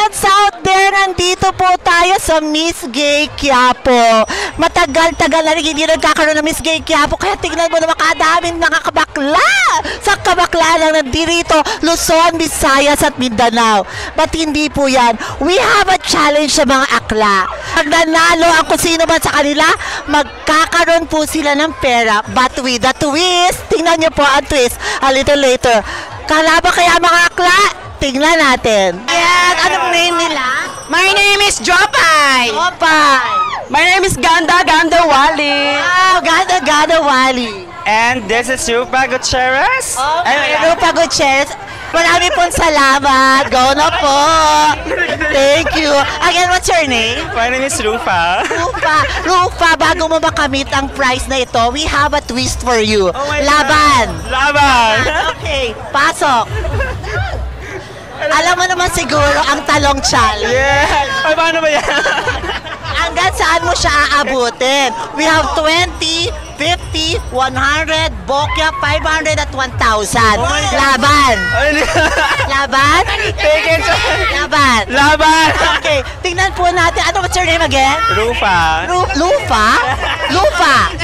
Netizens out there, nandito po tayo sa Miss Gay Quiapo. Matagal-tagal na rin hindi nagkakaroon ng Miss Gay Quiapo, kaya tignan mo na makadaming nakakabakla sa kabakla lang nandito, Luzon, Visayas at Mindanao. But hindi po yan. We have a challenge sa mga akla. Pag nanalo ang kung sino man sa kanila, magkakaroon po sila ng pera. But with a twist, tingnan niyo po ang twist a little later. Kalaban kaya mga akla? Tingnan natin. Yes, anong name nila? My name is Jopay. Jopay. My name is Ganda Wali. Wow, Ganda Wali. And this is Rupa Gutierrez. Okay, Rupa Gutierrez. Marami pong salamat. Go na po. Thank you. Again, what's your name? My name is Rufa. Rufa, bago mo makamit ang prize na ito, we have a twist for you. Laban. Okay, pasok. Alam mo naman siguro ang talong challenge. Yeah. Ay, paano ba yan? Hanggang saan mo siya aabutin? We have 20, 50, 100, bokya, 500 at 1,000. Laban. Laban? Take it. Laban. Okay, tingnan po natin. Ano what's your name again? Rufa. Lufa?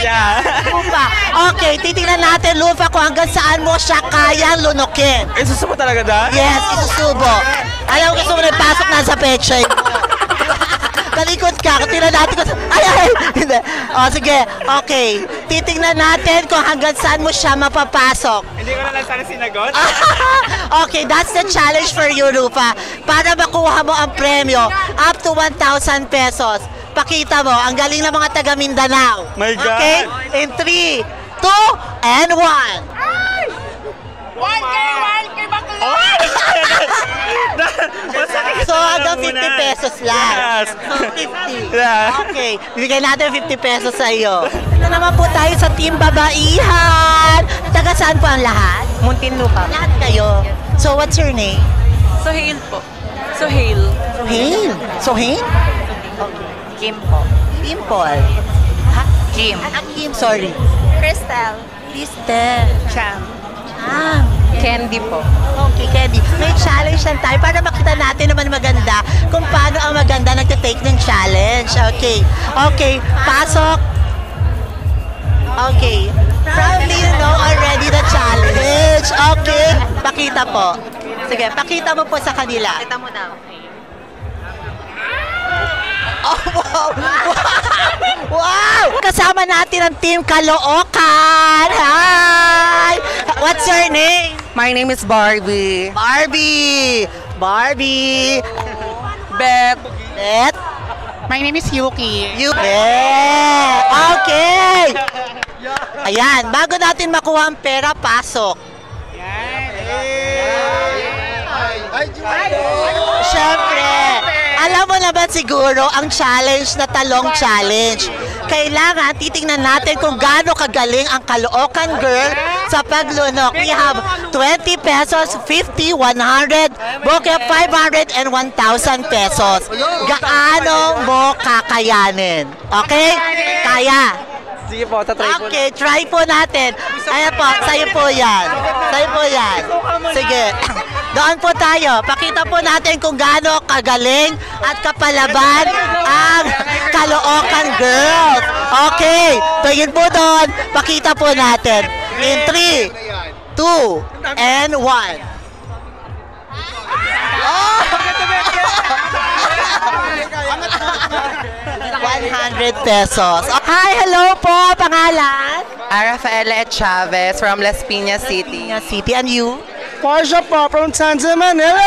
Yeah. Lufa. Okay, titingnan natin, Lufa, kung hanggang saan mo siya kayang lunukin. Isusubo talaga da? Yes, isusubo. Alam ko gusto mo na ipasok na sa peche. Talikod ka, tingnan natin kung... Ay! Hindi. O, sige. Okay. Titingnan natin kung hanggang saan mo siya mapapasok. Hindi ko na lang sana sinagot. Okay, that's the challenge for you, Rufa. Para makuha mo ang premyo, up to 1,000 pesos. Pakita mo, ang galing ng mga taga Mindanao. My God. Okay? In 3, 2, and 1. 1K bakla! So, hanggang 50 pesos lang. Yes. So, 50. Yeah. Okay, bigyan natin 50 pesos sa iyo. Ito naman po tayo sa Team Babaihan. Taga saan po ang lahat? Muntinlupa. Lahat kayo. So, what's your name? Sohail po. Sohail. Sohail? Kim po. Dimple. Kim. Kim, sorry. Crystal. Listel. Cham. Candy po. Okay, Candy. May challenge lang tayo para makita natin naman maganda kung paano ang maganda nagtitake ng challenge. Okay. Okay, pasok. Okay. Probably you know already the challenge. Okay. Pakita po. Sige, pakita mo po sa kanila. Kita mo na. Oh, wow! Wow! Kasama natin ang Team Caloocan. Hi! What's your name? My name is Barbie. Barbie. Beth. Beth. My name is Yuki. Yeah! Okay! Ayan, bago natin makuha ang pera, pasok. Siyempre, alam mo naman siguro ang challenge na talong challenge. Kailangan titingnan natin kung gaano kagaling ang Caloocan girl sa paglunok. We have 20 pesos, 50, 100, bokeh 500, and 1,000 pesos. Gaano mo kakayanin? Okay? Kaya. Sige po, tatry po. Okay, try po natin. Ayan po, sa'yo po yan. Sa'yo po yan. Sige. Doon po tayo. Pakita po natin kung gaano kagaling at kapalaban ang Caloocan girls. Okay, tingin po doon. Pakita po natin. In 3, 2, and 1. Oh! 100 pesos. Hi, hello po. Pangalan? Rafaela Chavez from Las Piñas City. City. And you? Portia po from Tanza, Manila.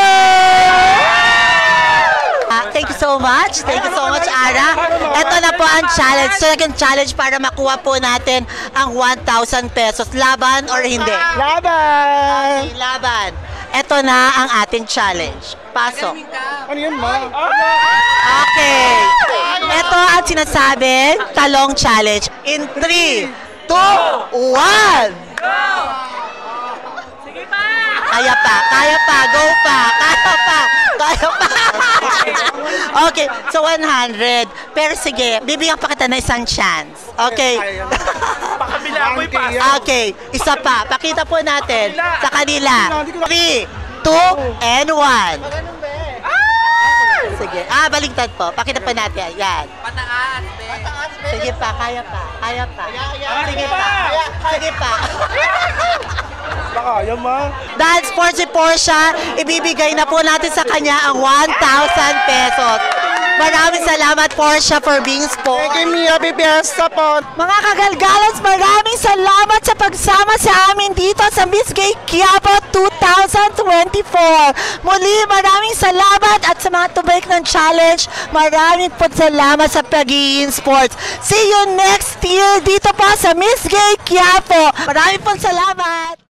Thank you so much. Thank you so much, Ara. Ito na po ang challenge. Second challenge para makuha po natin ang 1,000 pesos. Laban or hindi? Laban! Okay, laban. Ito na ang ating challenge. Pasok. Ano yun, ma? Okay. Ito ang sinasabing talong challenge. In 3, 2, 1. Kaya pa, go pa, kaya pa. Okay, so 100. Pero sige, bibigyan pa kita na isang chance. Okay. Pakabila mo ipasa. Okay, isa pa. Pakita po natin sa kanila. 3, 2, and 1. Sige. Baligtad po. Pakita pa natin. Yan. Pataas, be. Sige pa, kaya pa. Kaya pa. Sige pa. Sige pa. Baka, yan ma. Dahil sports si Portia, ibibigay na po natin sa kanya ang 1,000 pesos. Maraming salamat, Portia, for being sport. Thank you, Mia. Happy Fiesta po. Mga kagalgalans, maraming salamat sa pagsama sa amin dito sa Miss Gay Quiapo 2024. Muli, maraming salamat at sa mga tubalik ng challenge, maraming po salamat sa Pagiging Sports. See you next year dito po sa Miss Gay Quiapo. Maraming po salamat.